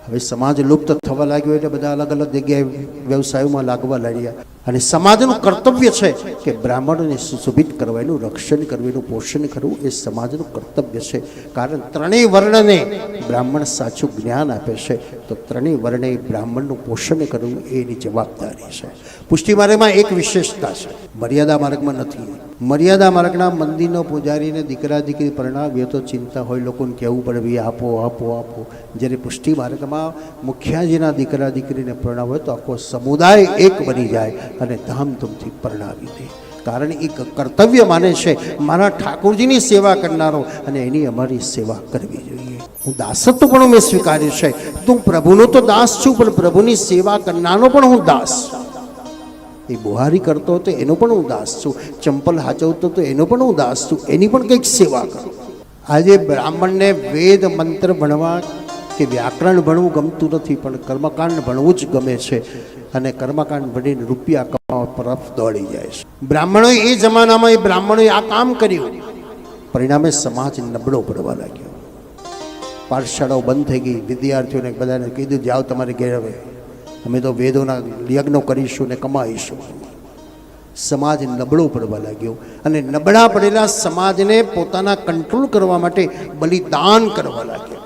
હવે સમાજ લુપ્ત થવા લાગ્યો એટલે બધા અલગ અલગ જગ્યાએ વ્યવસાયોમાં લાગવા લાગ્યા. અને સમાજનું કર્તવ્ય છે કે બ્રાહ્મણોને સુશોભિત કરવા, એનું રક્ષણ કરવું, એનું પોષણ કરવું એ સમાજનું કર્તવ્ય છે. કારણ ત્રણેય વર્ણને બ્રાહ્મણ સાચું જ્ઞાન આપે છે, તો ત્રણેય વર્ણે બ્રાહ્મણનું પોષણ કરવું એની જવાબદારી છે. પુષ્ટિ માર્ગમાં એક વિશેષતા છે, મર્યાદા માર્ગમાં નથી. મર્યાદા માર્ગના મંદિરનો પૂજારીને દીકરા દીકરી પરણાવ્યો તો ચિંતા હોય, લોકોને કહેવું પડે ભાઈ આપો આપો આપો. જ્યારે પુષ્ટિ માર્ગમાં મુખ્યાજીના દીકરા દીકરીને પરણાવ્યો તો આખો સમુદાય એક બની જાય અને ધામધૂમથી પરણાવી દે. કારણ એ કર્તવ્ય માને છે, મારા ઠાકોરજીની સેવા કરનારો, અને એની અમારી સેવા કરવી જોઈએ. હું દાસત્વ પણ મેં સ્વીકાર્યું છે, તું પ્રભુનો તો દાસ છું, પણ પ્રભુની સેવા કરનારનો પણ હું દાસ છું. એ બુહારી કરતો હતો એનો પણ હું દાસ છું, ચંપલ હાચવતો હતો એનો પણ હું દાસ છું, એની પણ કંઈક સેવા કરું. આજે બ્રાહ્મણને વેદ મંત્ર ભણવા કે વ્યાકરણ ભણવું ગમતું નથી, પણ કર્મકાંડ ભણવું જ ગમે છે. અને કર્મકાંડ ભણીને રૂપિયા કમાવા તરફ દોડી જાય છે. બ્રાહ્મણોએ એ જમાનામાં એ બ્રાહ્મણોએ આ કામ કર્યું, પરિણામે સમાજ નબળો પડવા લાગ્યો. પાઠશાળાઓ બંધ થઈ ગઈ. વિદ્યાર્થીઓને બધાને કીધું જાઓ તમારે ઘેર, હવે અમે તો વેદોના યજ્ઞો કરીશું ને કમાઈશું. સમાજ નબળો પડવા લાગ્યો, અને નબળા પડેલા સમાજને પોતાના કંટ્રોલ કરવા માટે બલિદાન કરવા લાગ્યો.